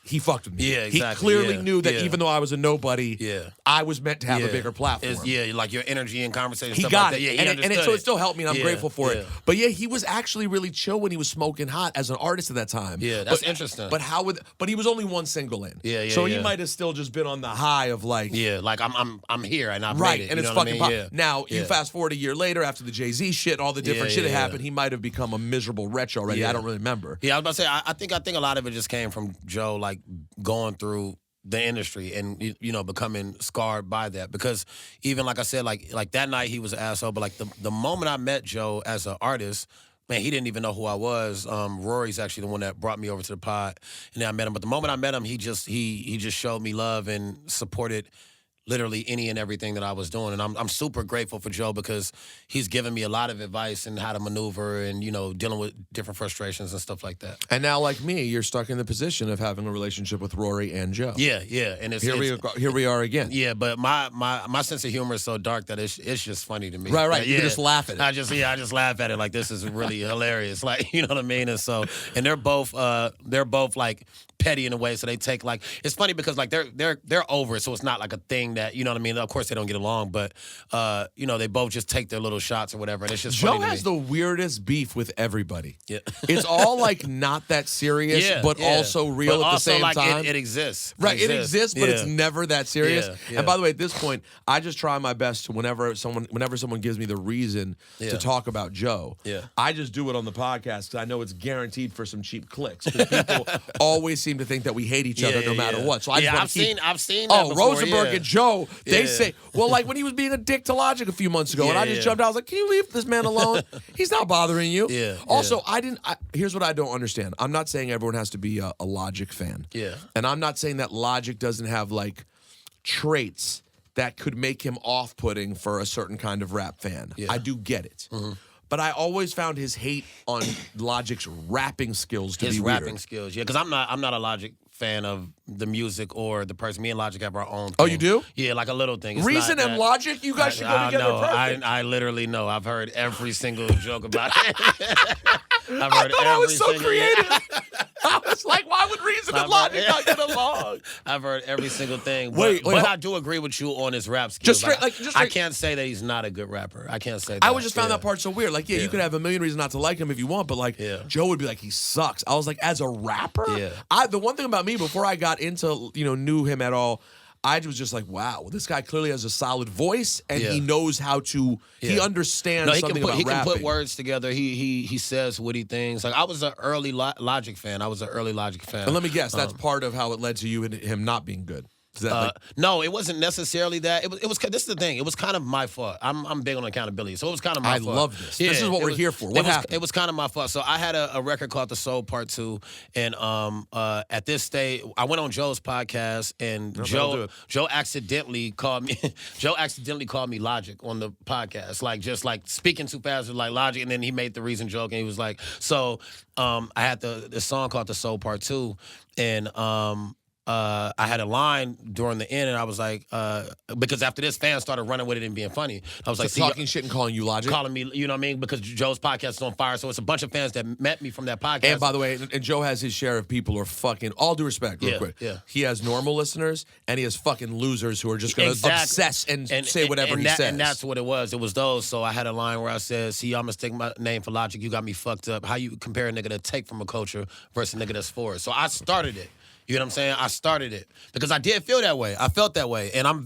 he fucked with me. Yeah, exactly. He clearly knew that even though I was a nobody, I was meant to have a bigger platform. Like your energy and conversation. He stuff got like it. That. Yeah, So it still helped me, and I'm grateful for it. But he was actually really chill when he was smoking hot as an artist at that time. Yeah, that's interesting. But he was only one single in. So he might have still just been on the high of like. Yeah, like I'm here and I've made right, it. and it's fucking pop. Now you fast forward a year later after the Jay-Z shit, all the different shit that happened. He might have become a miserable wretch already. I don't really remember. Yeah, I was about to say I think a lot of it just came from Joe like going through the industry and becoming scarred by that, because even like I said, like that night he was an asshole, but like the moment I met Joe as an artist, man, he didn't even know who I was. Rory's actually the one that brought me over to the pod, and then I met him. But the moment I met him, he just showed me love and supported literally any and everything that I was doing. And I'm super grateful for Joe because he's given me a lot of advice and how to maneuver and, dealing with different frustrations and stuff like that. And now, like me, you're stuck in the position of having a relationship with Rory and Joe. Yeah. And here we are again. Yeah, but my sense of humor is so dark that it's just funny to me. Right. You just laugh at it. I just laugh at it like this is really hilarious. Like, you know what I mean? And they're both like petty in a way, so they take like, it's funny because like they're over it, so it's not like a thing that, you know what I mean? Of course they don't get along, but they both just take their little shots or whatever, and it's just Joe funny to has me. the weirdest beef with everybody. Yeah. It's all like not that serious, but also real at the same time. It exists. Right, it exists, but it's never that serious. Yeah. And by the way, at this point, I just try my best to whenever someone gives me the reason to talk about Joe, I just do it on the podcast because I know it's guaranteed for some cheap clicks. Because people always seem to think that we hate each other no matter what. So I just I've seen that before, Rosenberg and Joe, they say, well, like when he was being a dick to Logic a few months ago, and I just jumped out, I was like, can you leave this man alone? He's not bothering you. Also, here's what I don't understand. I'm not saying everyone has to be a Logic fan. And I'm not saying that Logic doesn't have like traits that could make him off-putting for a certain kind of rap fan. I do get it. But I always found his hate on Logic's rapping skills to be weird. His rapping skills, because I'm not a Logic fan of the music or the person. Me and Logic have our own thing. Oh, you do? Yeah, like a little thing. It's Reason and Logic, you guys should go together. I literally know. I've heard every single joke about it. I've heard I was so creative. I was like, why would Reason and Logic not get along? I've heard every single thing. Wait, but I do agree with you on his rap skills. Just straight. I can't say that he's not a good rapper. I can't say that. I just found that part so weird. Like, you could have a million reasons not to like him if you want, but like, Joe would be like, he sucks. I was like, as a rapper? The one thing about me, before I got into, knew him at all, I was just like, wow, this guy clearly has a solid voice, and he knows how to. He understands something about rapping. He can put words together. He says witty things. Like I was an early Logic fan. And let me guess, that's part of how it led to you and him not being good. No, it wasn't necessarily that. It was. This is the thing. It was kind of my fault. I'm big on accountability, so it was kind of my fault. I love this. Yeah, this is what we're here for. What happened? It was kind of my fault. So I had a record called The Soul Part 2, and at this stage, I went on Joe's podcast, and Joe accidentally called me. Joe accidentally called me Logic on the podcast, just speaking too fast with Logic, and then he made the reason joke, and he was like, so I had the song called The Soul Part 2, and I had a line during the end, and I was like, because after this, fans started running with it and being funny. I was like, talking shit and calling you Logic? Calling me, you know what I mean? Because Joe's podcast is on fire, so it's a bunch of fans that met me from that podcast. And by the way, and Joe has his share of people who are fucking, all due respect, real quick. Yeah. He has normal listeners, and he has fucking losers who are just going to obsess and say whatever he says. And that's what it was. It was those. So I had a line where I said, see, I'm going to stick my name for Logic. You got me fucked up. How you compare a nigga that take from a culture versus a nigga that's for it? So I started it. You know what I'm saying? I started it because I did feel that way. I felt that way, and I'm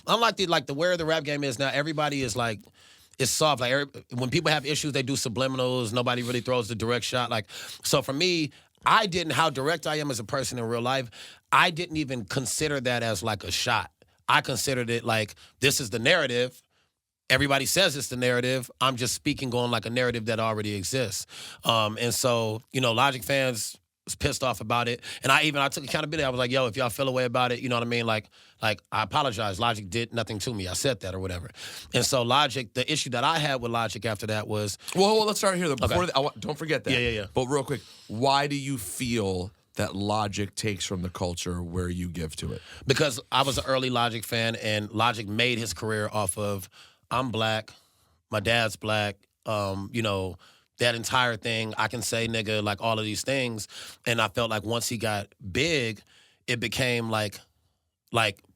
unlike the where the rap game is now. Everybody is it's soft. When people have issues, they do subliminals. Nobody really throws the direct shot. So for me, how direct I am as a person in real life, I didn't even consider that as a shot. I considered it this is the narrative. Everybody says it's the narrative. I'm just speaking on a narrative that already exists. And so, Logic fans was pissed off about it. And I took accountability. I was like, yo, if y'all feel a way about it, you know what I mean? I apologize. Logic did nothing to me. I said that or whatever. And so Logic, the issue that I had with Logic after that was... Well, let's start here. Before don't forget that. Yeah. But real quick, why do you feel that Logic takes from the culture where you give to it? Because I was an early Logic fan, and Logic made his career off of, I'm black, my dad's black, that entire thing, I can say nigga, all of these things. And I felt once he got big, it became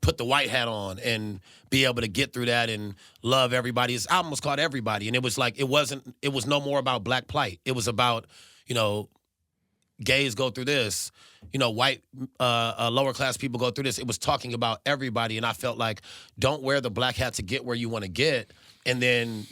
put the white hat on and be able to get through that and love everybody. His album was called Everybody. And it was it was no more about black plight. It was about, gays go through this, white lower class people go through this. It was talking about everybody. And I felt don't wear the black hat to get where you want to get. And then,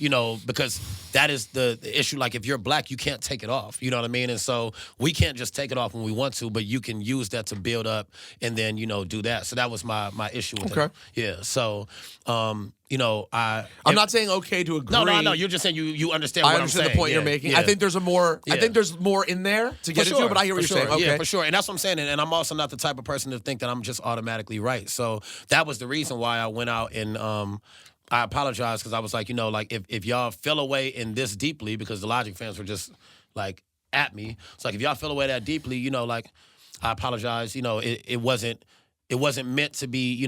because that is the issue. If you're black, you can't take it off. You know what I mean? And so we can't just take it off when we want to, but you can use that to build up and then, do that. So that was my issue with it. Yeah. So, I'm not saying okay to agree. No. You're just saying you understand what I'm saying. I understand the point you're making. Yeah. I think there's more in there to get into it, but I hear what you're saying. Okay. Yeah, for sure. And that's what I'm saying. And I'm also not the type of person to think that I'm just automatically right. So that was the reason why I went out and I apologize because I was if y'all feel away in this deeply, because the Logic fans were just at me. It's if y'all feel away that deeply, I apologize. It wasn't meant to be,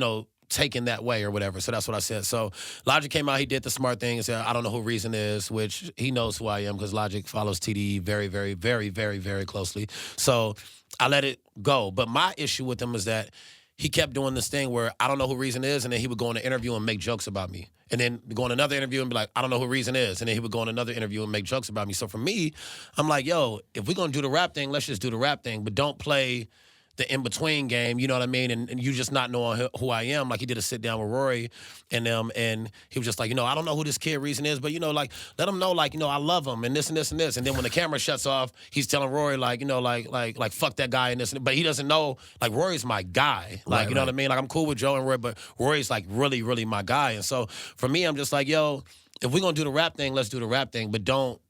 taken that way or whatever. So that's what I said. So Logic came out, he did the smart thing and said, I don't know who Reason is, which he knows who I am because Logic follows TDE very, very, very, very, very closely. So I let it go. But my issue with him is that he kept doing this thing where I don't know who Reason is, and then he would go on an interview and make jokes about me. And then go on another interview and be like, I don't know who Reason is. And then he would go on another interview and make jokes about me. So for me, I'm like, yo, if we're going to do the rap thing, let's just do the rap thing. But don't play the in-between game, you know what I mean? And you just not knowing who I am. He did a sit-down with Rory and them, and he was just like, I don't know who this kid Reason is, but, let him know, I love him and this and this and this. And then when the camera shuts off, he's telling Rory, fuck that guy and this. But he doesn't know, Rory's my guy. You know what I mean? I'm cool with Joe and Rory, but Rory's, really, really my guy. And so for me, I'm just yo, if we're going to do the rap thing, let's do the rap thing, but don't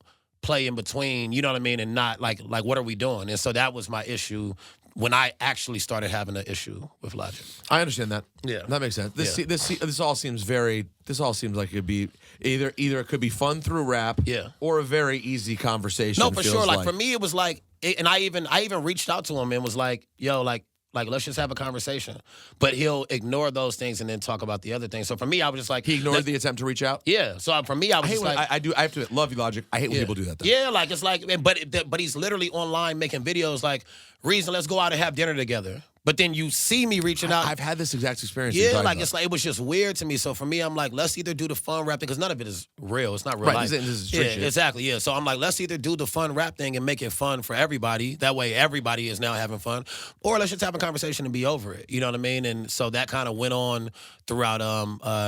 play in between, you know what I mean? And not, what are we doing? And so that was my issue when I actually started having an issue with Logic. I understand that. Yeah. That makes sense. This all seems like it could be either it could be fun through rap or a very easy conversation. No, for sure. For me, it was and I even reached out to him and was yo, let's just have a conversation. But he'll ignore those things and then talk about the other things. So for me, I was just he ignored the attempt to reach out? Yeah. So for me, I was I have to love you, Logic. I hate when people do that, though. Yeah, but he's literally online making videos Reason, let's go out and have dinner together. But then you see me reaching out. I've had this exact experience. Yeah, like it's like it was just weird to me. So for me, I'm like, let's either do the fun rap thing because none of it is real. It's not real life. This is street shit. Exactly. Yeah. So I'm like, let's either do the fun rap thing and make it fun for everybody. That way, everybody is now having fun, or let's just have a conversation and be over it. You know what I mean? And so that kind of went on throughout.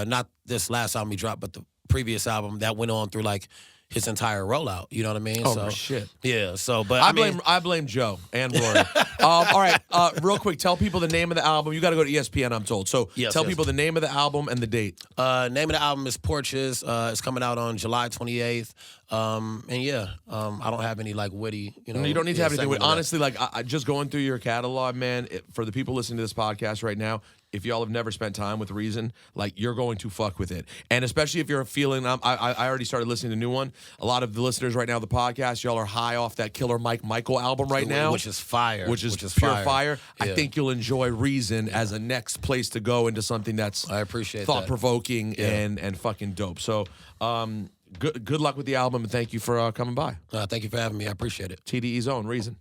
Not this last album he dropped, but the previous album that went on through like his entire rollout. You know what I mean? Oh, so, shit. Yeah. So, but I blame Joe and Rory. All right. Real quick, tell people the name of the album. You got to go to ESPN, I'm told. So tell people the name of the album and the date. Name of the album is Porches. It's coming out on July 28th. I don't have any like witty, you know. You don't need to have anything. Honestly, like I just going through your catalog, man. For the people listening to this podcast right now, if y'all have never spent time with Reason, like you're going to fuck with it. And especially if you're feeling, I already started listening to the new one. A lot of the listeners right now, the podcast, y'all are high off that Killer Mike Michael album right now, which is fire, which is pure fire. Yeah. I think you'll enjoy Reason as a next place to go into something that's I appreciate thought provoking and fucking dope. So. Good luck with the album, and thank you for coming by. Thank you for having me. I appreciate it. TDE's own Reason.